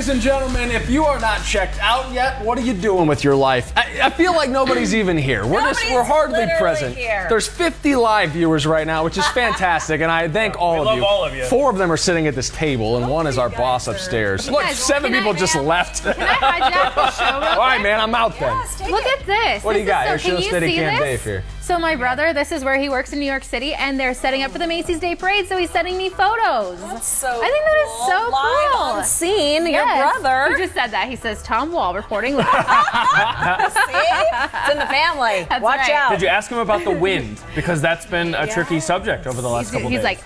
ladies and gentlemen, if you are not checked out yet, what are you doing with your life? I feel like nobody's even here. We're hardly present. Here. There's 50 live viewers right now, which is fantastic, and I thank all of you. all of you. 4 of them are sitting at this table, and one is our boss upstairs. Look, 7 people just left. Can I hijack the show real quick? All right, man, I'm out then. Look at this. What do you got? Can Air Show you Steady see Cam this? Dave here. So my brother, this is where he works in New York City, and they're setting up for the Macy's Day Parade, so he's sending me photos. That's so I think that is so Live cool. on scene, your Yes. brother. He just said that. He says, Tom Wall reporting live. See? It's in the family. That's Watch right. out. Did you ask him about the wind? Because that's been a tricky subject over the last couple days. He's like,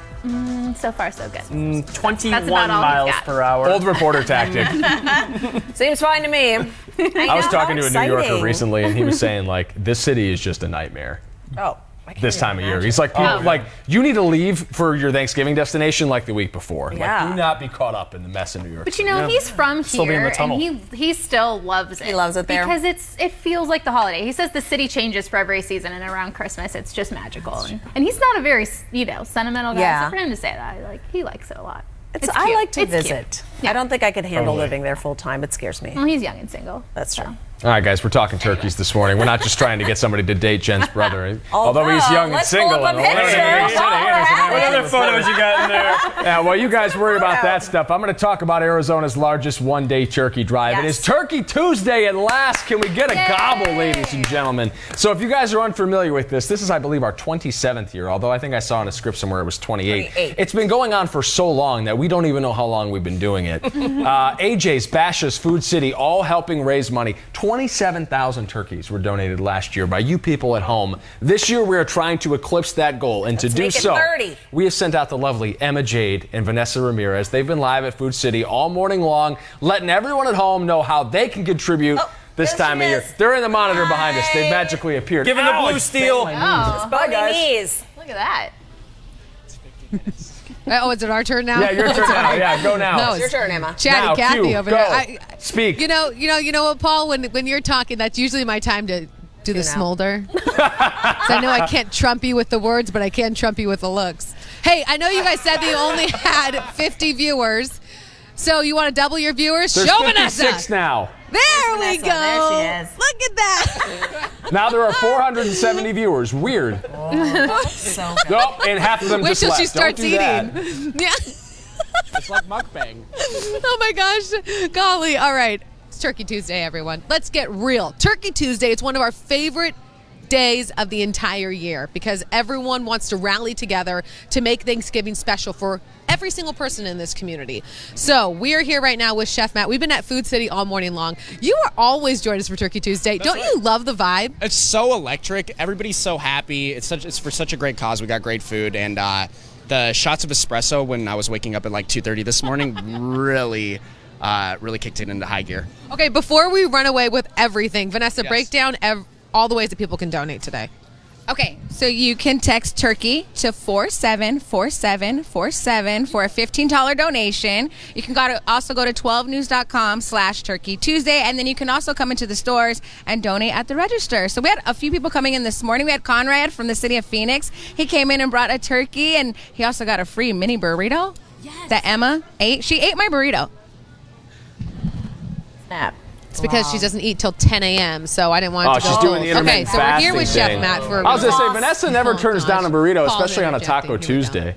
so far so good. 21 That's about all he's miles got. per hour. Old reporter tactic. Seems fine to me. I was talking to a New Yorker exciting. recently, and he was saying, like, this city is just a nightmare. Oh. I can't This even time of year. imagine. He's like, people, like, you need to leave for your Thanksgiving destination like the week before. Yeah. Like, do not be caught up in the mess in New York. But you know, he's from Still be in here, the tunnel. and he still loves it. He loves it there. because it feels like the holiday. He says the city changes for every season, and around Christmas, it's just magical. And he's not a very sentimental guy. Yeah. So for him to say that, he likes it a lot. It's I cute. like to It's cute. visit. Yeah. I don't think I could handle Totally. living there full time. It scares me. Well, he's young and single. That's true. All right, guys, we're talking turkeys this morning. We're not just trying to get somebody to date Jen's brother. Although he's young and let's single. pull up a and picture. What other photos you got in there? Yeah, well, you guys worry about that stuff. I'm going to talk about Arizona's largest one-day turkey drive. It Yes. is Turkey Tuesday at last. Can we get a gobble, ladies and gentlemen? So if you guys are unfamiliar with this is, I believe, our 27th year, although I think I saw in a script somewhere it was 28. 28. It's been going on for so long that we don't even know how long we've been doing it. AJ's, Bashas', Food City, all helping raise money. 27,000 turkeys were donated last year by you people at home. This year we are trying to eclipse that goal, and to do make it so, 30. we have sent out the lovely Emma Jade and Vanessa Ramirez. They've been live at Food City all morning long, letting everyone at home know how they can contribute this there time she of year. is. They're in the monitor behind us. They've magically appeared. Give him the Ow, blue I steel. bent my knees. Oh, Bye, guys. Knees. look at that. Oh, is it our turn now? Yeah, your turn now. Yeah, go now. No, It's your turn, Emma. Chatty Now, Cathy cue, over go. there. Speak. You know what, Paul? When you're talking, that's usually my time to do the out. smolder. So I know I can't trump you with the words, but I can trump you with the looks. Hey, I know you guys said that you only had 50 viewers, so you want to double your viewers? There's Show 56 Vanessa. now. There we Vanessa. go. There she is. Look at that. Now there are 470 viewers. Weird. So good. Nope, and half of them Wait just till left. she starts Don't do that. eating. Yeah. It's like mukbang. Oh my gosh. Golly. All right. It's Turkey Tuesday, everyone. Let's get real. Turkey Tuesday, it's one of our favorite days of the entire year because everyone wants to rally together to make Thanksgiving special for every single person in this community. So we are here right now with Chef Matt. We've been at Food City all morning long. You are always joined us for Turkey Tuesday. Don't you love the vibe? It's so electric. Everybody's so happy. It's for such a great cause. We got great food, and the shots of espresso when I was waking up at like 2:30 this morning really kicked it into high gear. Okay, before we run away with everything, Vanessa, Yes. break down all the ways that people can donate today. Okay, so you can text turkey to 474747 for a $15 donation. You can also go to 12news.com/Turkey Tuesday, and then you can also come into the stores and donate at the register. So we had a few people coming in this morning. We had Conrad from the city of Phoenix. He came in and brought a turkey, and he also got a free mini burrito that Emma ate. She ate my burrito. Snap. It's because she doesn't eat till 10 a.m., so I didn't want Oh, to go. she's doing the intermittent Okay, so we're here with fasting Chef thing. Matt for a I was going to say, reason. Vanessa never Oh, turns down a gosh. burrito, Paul's especially on a Taco interjecting. Here we Tuesday.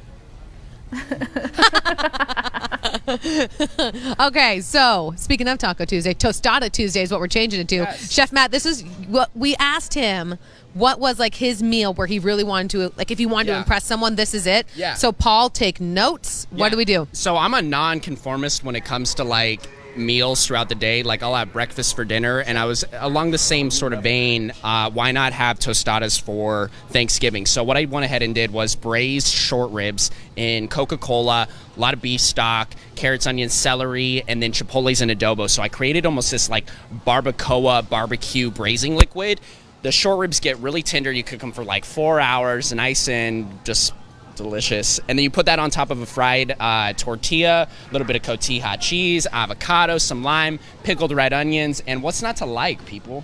Okay, so speaking of Taco Tuesday, Tostada Tuesday is what we're changing it to. Chef Matt, this is what we asked him. What was like his meal where he really wanted to, like if you wanted to Yeah. impress someone, this is it? Yeah. So Paul, take notes. What do we do? So I'm a non-conformist when it comes to like meals throughout the day. Like I'll have breakfast for dinner, and I was along the same sort of vein. Why not have tostadas for Thanksgiving? So what I went ahead and did was braised short ribs in Coca-Cola, a lot of beef stock, carrots, onions, celery, and then chipotles and adobo. So I created almost this like barbacoa barbecue braising liquid. The short ribs get really tender. You cook them for like 4 hours, nice and just delicious. And then you put that on top of a fried tortilla, a little bit of cotija cheese, avocado, some lime, pickled red onions, and what's not to like, people?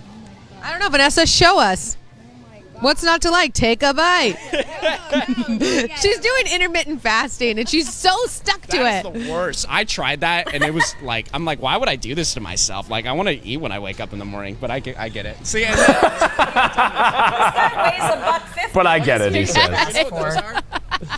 I don't know, Vanessa, show us. What's not to like? Take a bite. She's doing intermittent fasting, and she's so stuck to That's it. the worst. I tried that, and it was like, I'm like, why would I do this to myself? Like, I want to eat when I wake up in the morning, but I get it. See, and Weighs $1.50. But I get it, he says. I know what those are.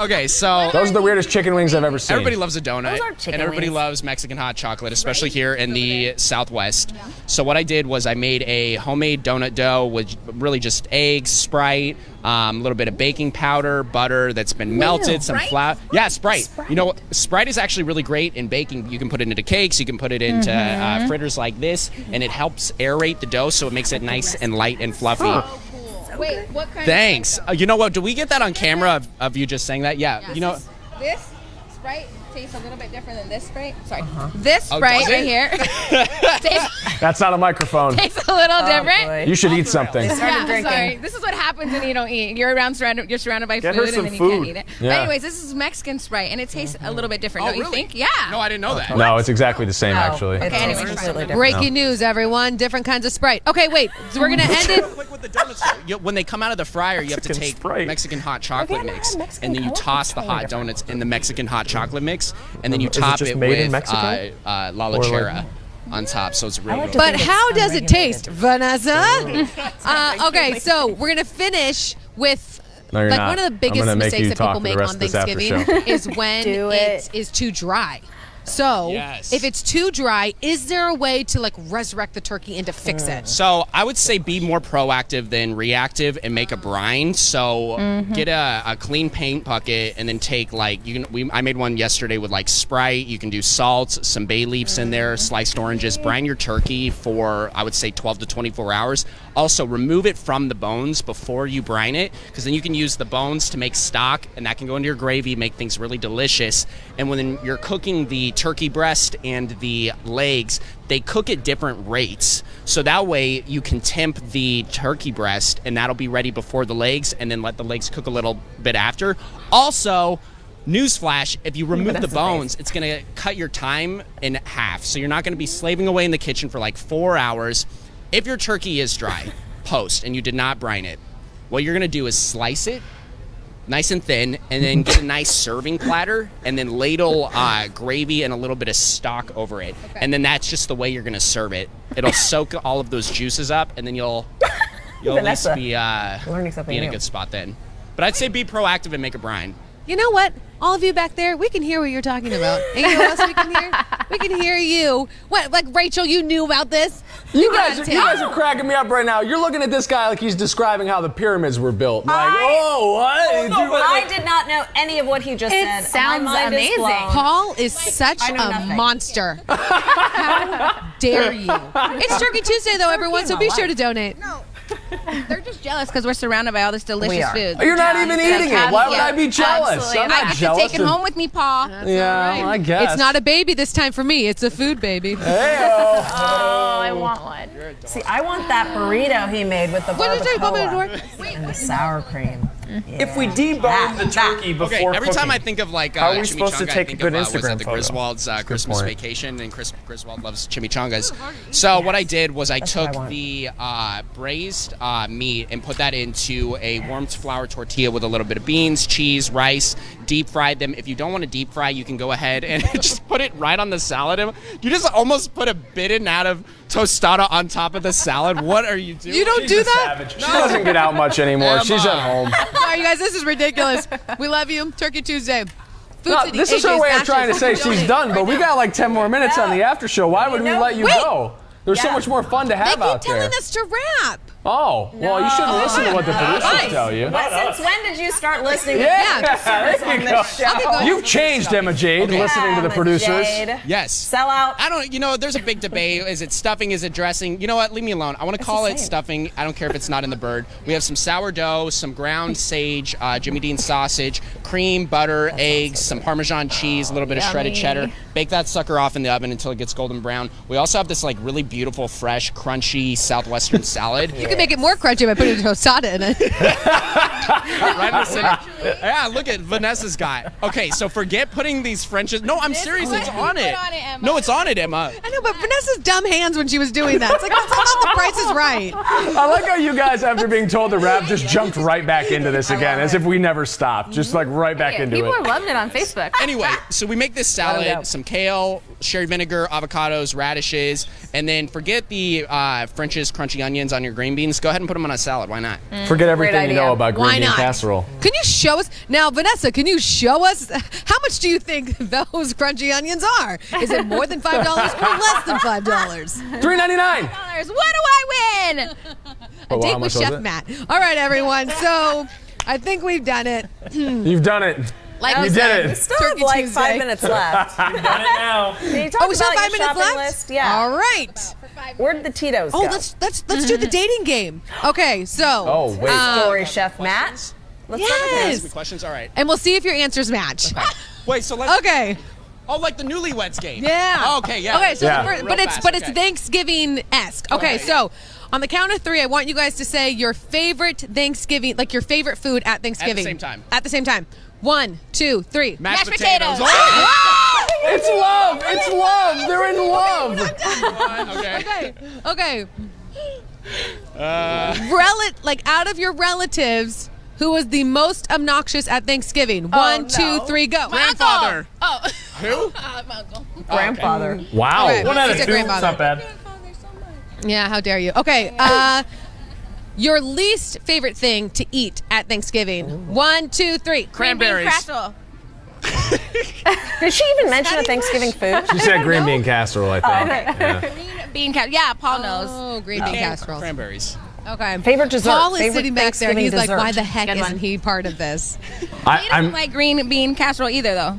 Okay, so Those are the weirdest chicken wings I've ever seen. everybody loves a donut, Those aren't chicken and everybody wings. loves Mexican hot chocolate, especially here in the Southwest. So what I did was I made a homemade donut dough with really just eggs, Sprite, a little bit of baking powder, butter that's been melted, some flour. Yeah, Sprite. You know, Sprite is actually really great in baking. You can put it into cakes, you can put it into fritters like this, and it helps aerate the dough so it makes it nice and light and fluffy. Wait, what kind Thanks. of You know what? Do we get that on camera of you just saying that? Yeah. You know. This Sprite tastes a little bit different than this Sprite. Sorry. This Sprite does right it? here That's not a microphone. tastes a little different. boy. You should eat something. Yeah, drinking. sorry. This is what happens when you don't eat. You're surrounded by Get her food, some and then you can't food. eat it. Yeah. But anyways, this is Mexican Sprite, and it tastes a little bit different. Don't you really? think? Yeah. No, I didn't know that. No, it's exactly the same, actually. It's anyway, completely different. Breaking news, everyone. Different kinds of Sprite. Okay, wait. So we're going to end it. Like with the donuts, when they come out of the fryer, you have to Mexican take Sprite. Mexican hot chocolate I've never mix, had Mexican and then you chocolate. toss the Totally hot different. donuts in the Mexican hot chocolate mix, and then you Is it top just it made in with Mexico? La Lechera on top, so it's really like good. to But think it's how does it unregulated. taste, Vanessa? Okay, so we're going to finish with No, you're like not. one of the I'm biggest gonna make mistakes you that talk people for the make rest on of this after Thanksgiving show. is when Do it it. is too dry. So, Yes. if it's too dry, is there a way to like resurrect the turkey and to fix it? So I would say be more proactive than reactive and make a brine. So get a clean paint bucket and then take like I made one yesterday with like Sprite. You can do salt, some bay leaves in there, sliced oranges. Brine your turkey for I would say 12 to 24 hours. Also remove it from the bones before you brine it, because then you can use the bones to make stock, and that can go into your gravy, make things really delicious. And when you're cooking the turkey breast and the legs, they cook at different rates. So that way you can temp the turkey breast, and that'll be ready before the legs, and then let the legs cook a little bit after. Also, newsflash, if you remove the bones, it's going to cut your time in half. So you're not going to be slaving away in the kitchen for like 4 hours. If your turkey is dry, post, and you did not brine it, what you're going to do is slice it nice and thin, and then get a nice serving platter, and then ladle gravy and a little bit of stock over it. And then that's just the way you're going to serve it. It'll soak all of those juices up, and then you'll at least Vanessa, be learning something in a new. good spot then. But I'd say be proactive and make a brine. You know what? All of you back there, we can hear what you're talking about. And you know what else we can hear? We can hear you. What, like Rachel, you knew about this? You gotta guys tell. are cracking me up right now. You're looking at this guy like he's describing how the pyramids were built. Like, what? I did not know any of what he just It said. sounds My mind is amazing. blown. Paul is such I know a nothing. monster. How dare you? It's Turkey Tuesday, though, everyone, so be sure to donate. They're just jealous because we're surrounded by all this We delicious are. food. You're not even eating it. Why would I be jealous? Absolutely I'm not. not I get to jealous. take it home with me, Paul. Yeah, I guess. It's not a baby this time for me. It's a food baby. Hey-o. Oh, I want one. See, I want that burrito he made with the What did you say? Pop it in the barbacoa door. and the sour cream. If we debone the turkey Okay, before every time I cooking, think of like How are we supposed to chimichanga, I take a think good of, was Instagram at the photo? Griswold's Christmas point. vacation, and Griswold loves chimichangas. So what I did was I That's what I took want. the braised meat and put that into a warmed flour tortilla with a little bit of beans, cheese, rice, deep fried them. If you don't want to deep fry, you can go ahead and just put it right on the salad. You just almost put a bitten out of tostada on top of the salad. What are you doing? You don't do that? Savage. She doesn't get out much anymore. She's at home. All right, you guys, this is ridiculous. We love you. Turkey Tuesday. Food No, City, this is her AJ's way of Bashes. trying to say she's done, but we got like 10 more minutes on the after show. Why would we let you Wait. go? There's so much more fun to They have keep out telling there. us to rap. Oh, well, you shouldn't listen to what the producers tell you. But since when did you start listening Yeah, to there you go. You've changed, Emma Jade, listening to the producers. Yes. Sell out. I don't, there's a big debate. Is it stuffing? Is it dressing? You know what? Leave me alone. I want to call the it same. stuffing. I don't care if it's not in the bird. We have some sourdough, some ground sage, Jimmy Dean sausage, cream, butter, eggs, some Parmesan cheese, a little bit of shredded Yummy. cheddar. Bake that sucker off in the oven until it gets golden brown. We also have this like really beautiful, fresh, crunchy Southwestern salad. You can make it more crunchy by putting a tostada in it. Right in the center. Yeah, look at Vanessa's got. Okay, so forget putting these Frenches. No, I'm serious. It's on it. on it, Emma. No, it's on it, Emma. I know, but Vanessa's dumb hands when she was doing that. It's like, that's not the Price is Right. I like how you guys, after being told to wrap, just jumped right back into this again, as if we never stopped. Just like right back into People it. are loving it on Facebook. Anyway, so we make this Let 'em go. salad, some kale, sherry vinegar, avocados, radishes, and then forget the French's crunchy onions on your green beans. Go ahead and put them on a salad. Why not? Forget everything you idea. know about green Why bean not? casserole. Can you show us? Now, Vanessa, can you show us how much do you think those crunchy onions are? Is it more than $5 or less than $5? $3.99. What do I win? Oh, Date how with much was Chef it? Matt. All right, everyone. So I think we've done it. You've done it. Like You we did said, it. We still have Turkey like Tuesday. 5 minutes left. Done it now. Can you talk Oh, we still about have 5 your minutes shopping left? list? Yeah. All right. Where did the Tito's Oh, go? let's do the dating game. Okay, so. Oh, wait. Story, Chef Matt. Let's start with Yes. this. Questions? All right. And we'll see if your answers match. Wait, so let's. Okay. Oh, like the newlyweds game. Yeah. Oh, okay, yeah. Okay, so Yeah. the first, Real it's fast, but it's okay. Thanksgiving-esque. Okay, so on the count of 3, I want you guys to say your favorite Thanksgiving, like your favorite food at Thanksgiving. same time. At the same time. 1, 2, 3. Mashed potatoes. Oh! It's love. It's love. They're in love. Okay. Okay. Like out of your relatives, who was the most obnoxious at Thanksgiving? 1, 2, 3, go. Grandfather. Oh. Who? My uncle. Grandfather. Wow. Okay. One out of It's a two. It's grandfather. not bad. Yeah, how dare you? Okay. Your least favorite thing to eat at Thanksgiving? 1, 2, 3. Cranberries. Casserole. Did she even mention a Thanksgiving food? She said green bean casserole, I think. Yeah. Green bean casserole. Yeah, Paul knows. Oh, green bean casserole. Cranberries. Okay. Favorite dessert. Paul is Favorite sitting back there. Thanksgiving He's like, dessert. why the heck Good one. isn't he part of this? He doesn't I'm, like green bean casserole either, though.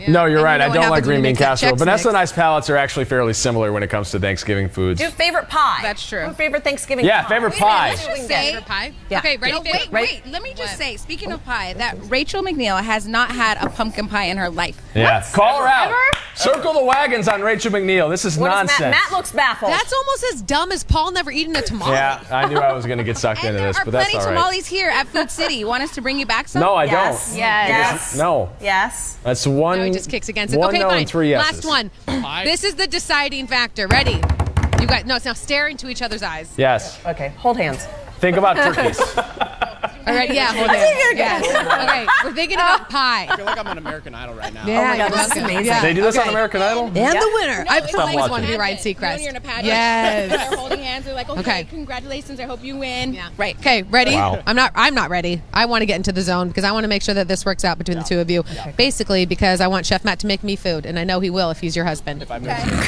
no, you're And right. you know I what don't like happens when green you bean make that casserole. Chex Vanessa Mix. and I's palates are actually fairly similar when it comes to Thanksgiving foods. Do you have favorite pie? That's true. What's favorite Thanksgiving Yeah, pie? favorite Wait a minute, pie. let's just say, Favorite pie? Yeah. Okay, ready? No, wait. Let me just say, speaking of pie, that Rachel McNeil has not had a pumpkin pie in her life. Yeah. Call her out. Circle the wagons on Rachel McNeil. This is What is nonsense. Matt looks baffled. That's almost as dumb as Paul never eating a tamale. Yeah, I knew I was going to get sucked And into there this, are but that's plenty all right. tamales here at Food City. You want us to bring you back some? No, I Yes. don't. Yes. No. Yes. That's one. No, he just kicks against it. One Okay, no fine. and 3 yeses. Last one. This is the deciding factor. Ready? You guys, no, it's now stare into each other's eyes. Yes. Okay, hold hands. Think about turkeys. All right, yeah, hold it. Yes. Okay, we're thinking about pie. I feel like I'm on American Idol right now. Yeah, Oh my God, you're this is welcome. amazing. Yeah. They do this on Okay. American Idol? And the winner. No, I've it's always like wanted to be Ryan pageant. You know, Seacrest. when you're in a pageant, Yes. they're holding hands. They're like, okay, Okay. congratulations. I hope you win. Yeah. Right. Okay, ready? Wow. I'm not ready. I want to get into the zone because I want to make sure that this works out between the two of you. Basically, because I want Chef Matt to make me food, and I know he will if he's your husband. If I move.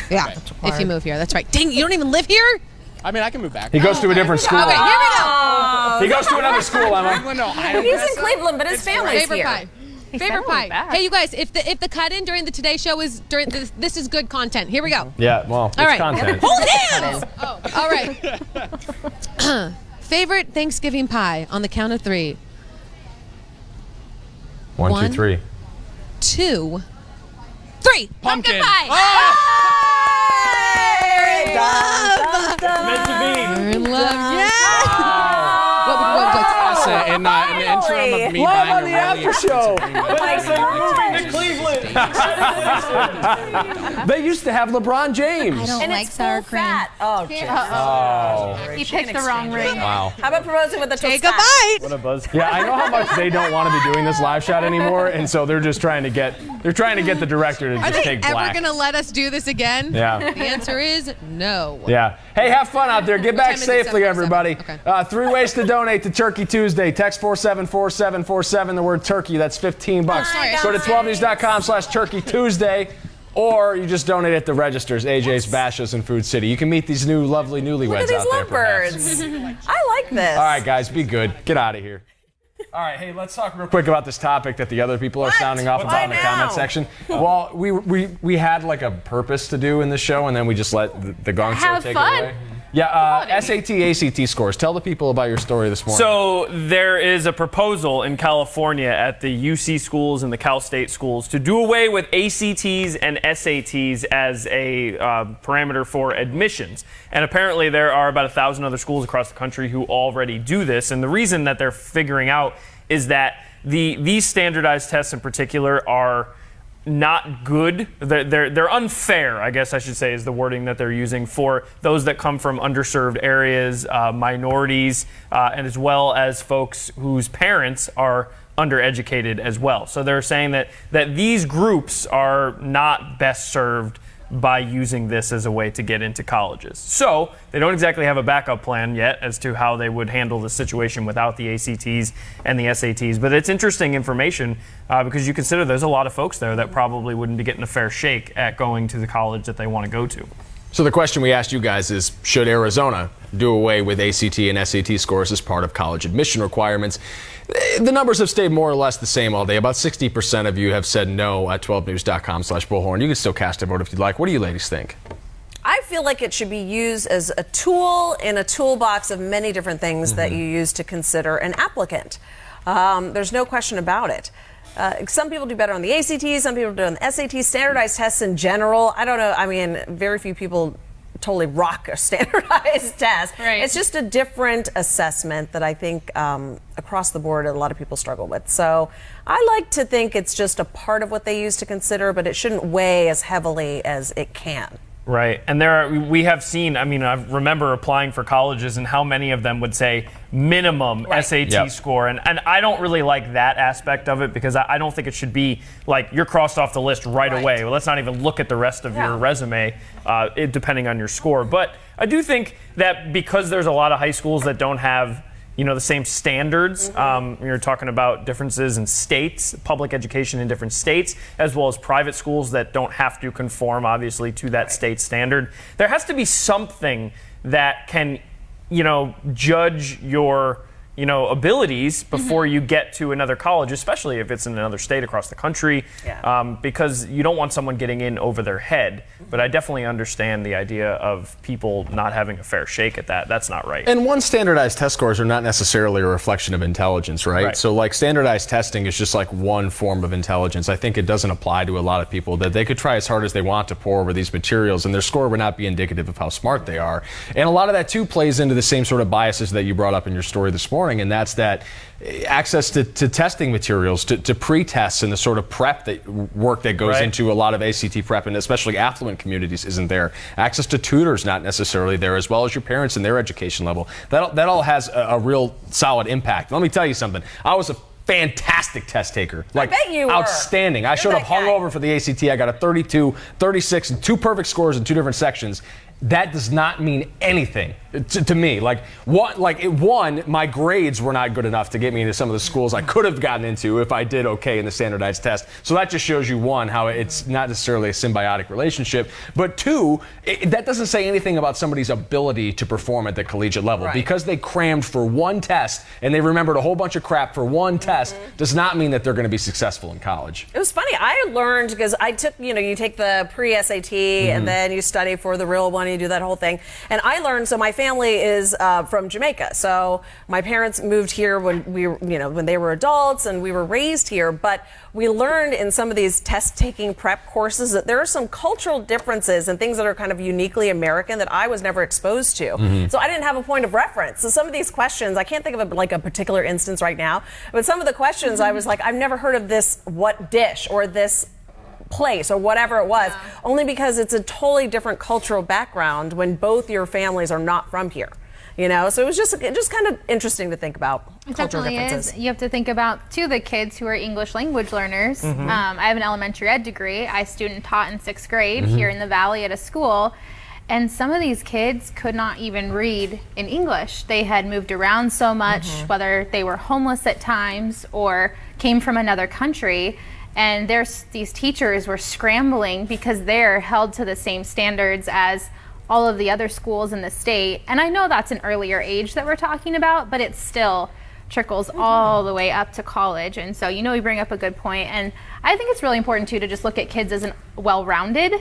Yeah, if you move here. That's right. Dang, you don't even live here? I mean, I can move back. He goes to a different school. Okay, here we go. He goes to another school, Emma. Well, no, I don't. He's in Cleveland, but his family's Favorite here. pie. He Favorite said pie. back. Hey, you guys, if the cut in during the Today Show is during this is good content. Here we go. Yeah, well, it's All right. content. Hold hands. Oh, all right. Favorite Thanksgiving pie on the count of 3. 1, 2, One. 3. 2, 3. Pumpkin pie. Hey, dun, dun, dun. Meant to be. We're in love. Yeah. What would In the interim of me Live buying on a the really after show. expensive Cleveland. They used to have LeBron James. I don't And like it's sour full cream. fat. Oh, jeez. Oh, He picked the wrong ring. wow. How about proposing with a Take a tostada? bite. What a buzz. Yeah, I know how much they don't want to be doing this live shot anymore, and so they're just trying to get the director to Are just they take ever black. going to let us do this again? Yeah. The answer is no. Yeah. Hey, have fun out there. Get back time is it? safely, 7:47. everybody. Okay. 3 ways to donate to Turkey Tuesday. Text 474747, the word turkey. That's $15. Go to 12news.com/Turkey Tuesday, or you just donate at the registers, AJ's, Bashas, and Food City. You can meet these new lovely Look newlyweds at these out there. perhaps. lovebirds. I like this. All right, guys, be good. Get out of here. All right, hey, let's talk real quick about this topic that the other people are sounding off about in the Why comment now? section. Well, we had like a purpose to do in the show, and then we just let the gong show Have take fun. it away. Yeah, SAT, ACT scores. Tell the people about your story this morning. So there is a proposal in California at the UC schools and the Cal State schools to do away with ACTs and SATs as a parameter for admissions. And apparently there are about 1,000 other schools across the country who already do this. And the reason that they're figuring out is that these standardized tests in particular are not good. They're unfair, I guess I should say, is the wording that they're using for those that come from underserved areas, minorities, and as well as folks whose parents are undereducated as well. So they're saying that these groups are not best served by using this as a way to get into colleges. So they don't exactly have a backup plan yet as to how they would handle the situation without the ACTs and the SATs. But it's interesting information because you consider there's a lot of folks there that probably wouldn't be getting a fair shake at going to the college that they want to go to. So the question we asked you guys is, should Arizona do away with ACT and SAT scores as part of college admission requirements? The numbers have stayed more or less the same all day. About 60% of you have said no at 12news.com/Bullhorn. You can still cast a vote if you'd like. What do you ladies think? I feel like it should be used as a tool in a toolbox of many different things that you use to consider an applicant. There's no question about it. Some people do better on the ACT, some people do on the SAT, standardized tests in general. I don't know. I mean, very few people totally rock a standardized test. Right. It's just a different assessment that I think across the board a lot of people struggle with. So I like to think it's just a part of what they use to consider, but it shouldn't weigh as heavily as it can. Right. And we have seen, I mean, I remember applying for colleges and how many of them would say minimum SAT score. And I don't really like that aspect of it because I don't think it should be like you're crossed off the list right away. Well, let's not even look at the rest of your resume, depending on your score. But I do think that because there's a lot of high schools that don't have the same standards. You're talking about differences in states, public education in different states, as well as private schools that don't have to conform, obviously, to that state standard. There has to be something that can, judge your, abilities before you get to another college, especially if it's in another state across the country, because you don't want someone getting in over their head. But I definitely understand the idea of people not having a fair shake at that. That's not right. And standardized test scores are not necessarily a reflection of intelligence, right? So like standardized testing is just like one form of intelligence. I think it doesn't apply to a lot of people, that they could try as hard as they want to pour over these materials and their score would not be indicative of how smart they are. And a lot of that too plays into the same sort of biases that you brought up in your story this morning, and that's that access to testing materials, to pre-tests and the sort of prep work that goes into a lot of ACT prep, and especially affluent communities isn't there. Access to tutors not necessarily there, as well as your parents and their education level. That all has a real solid impact. Let me tell you something. I was a fantastic test taker. Like, I bet you were. Outstanding. I showed up hungover for the ACT. I got a 32, 36, and 2 perfect scores in 2 different sections. That does not mean anything to me. Like, my grades were not good enough to get me into some of the schools I could have gotten into if I did okay in the standardized test. So that just shows you, 1, how it's not necessarily a symbiotic relationship, but 2, that doesn't say anything about somebody's ability to perform at the collegiate level. Because they crammed for 1 test and they remembered a whole bunch of crap for 1 test does not mean that they're going to be successful in college. It was funny. I learned because I took, you take the pre-SAT and then you study for the real one. You do that whole thing. And I learned, so my family is from Jamaica. So my parents moved here when when they were adults, and we were raised here. But we learned in some of these test-taking prep courses that there are some cultural differences and things that are kind of uniquely American that I was never exposed to. So I didn't have a point of reference. So some of these questions, I can't think of a particular instance right now, but some of the questions I was like, I've never heard of this what dish or this place or whatever it was, only because it's a totally different cultural background when both your families are not from here. So it was just kind of interesting to think about cultural differences. You have to think about too the kids who are English language learners. I have an elementary ed degree. I student taught in 6th grade here in the Valley at a school, and some of these kids could not even read in English. They had moved around so much, whether they were homeless at times or came from another country. And these teachers were scrambling because they're held to the same standards as all of the other schools in the state. And I know that's an earlier age that we're talking about, but it still trickles all the way up to college. And so, you bring up a good point. And I think it's really important, too, to just look at kids as well-rounded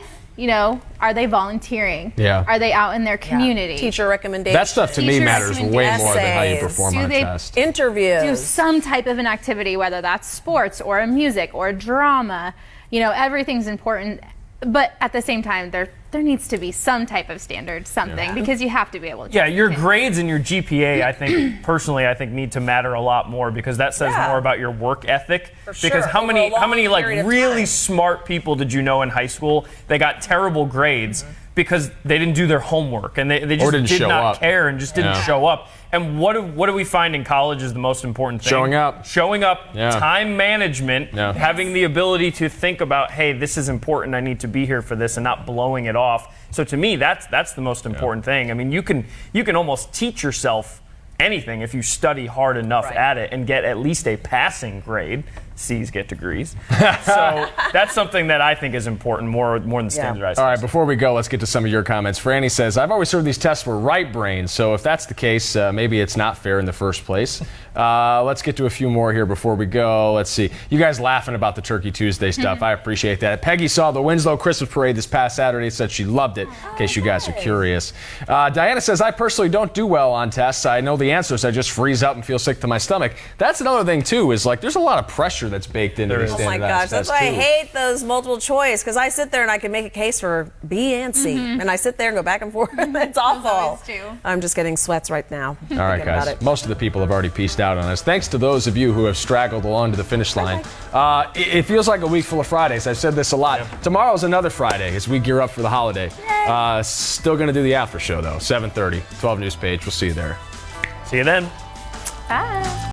are they volunteering? Yeah. Are they out in their community? Teacher recommendations. That stuff to me Teacher matters way more than how you essays. perform Do on a they test. Interviews. Do some type of an activity, whether that's sports or a music or drama. Everything's important, but at the same time, there needs to be some type of standard, something, because you have to be able to. Yeah, your grades and your GPA, I think need to matter a lot more, because that says more about your work ethic. Because sure. how Over many a long like period of really time. smart people did you know in high school that got terrible grades because they didn't do their homework and they just didn't did show not up. care and just didn't Yeah. show up? And what do we find in college is the most important thing? Showing up. Showing up, Yeah. time management, Yeah. having the ability to think about, hey, this is important, I need to be here for this, and not blowing it off. So to me, that's the most important thing. I mean, you can almost teach yourself anything if you study hard enough at it and get at least a passing grade. C's get degrees. So that's something that I think is important more than standardized. All right, before we go, let's get to some of your comments. Franny says, I've always heard these tests were right brain, so if that's the case, maybe it's not fair in the first place. Let's get to a few more here before we go. Let's see. You guys laughing about the Turkey Tuesday stuff. I appreciate that. Peggy saw the Winslow Christmas Parade this past Saturday, said she loved it, in case you guys are curious. Diana says, I personally don't do well on tests. I know the answers. I just freeze up and feel sick to my stomach. That's another thing, too, is like there's a lot of pressure that's baked into these Oh my standardized gosh, that's tests, why I too. hate those multiple choice, because I sit there and I can make a case for B and C, and I sit there and go back and forth. It's awful. always do. I'm just getting sweats right now. All right, thinking about guys. it. Most of the people have already pieced out on us. Thanks to those of you who have straggled along to the finish line. It feels like a week full of Fridays. I've said this a lot. Tomorrow's another Friday as we gear up for the holiday. Still going to do the after show, though. 7:30, 12 News page. We'll see you there. See you then. Bye.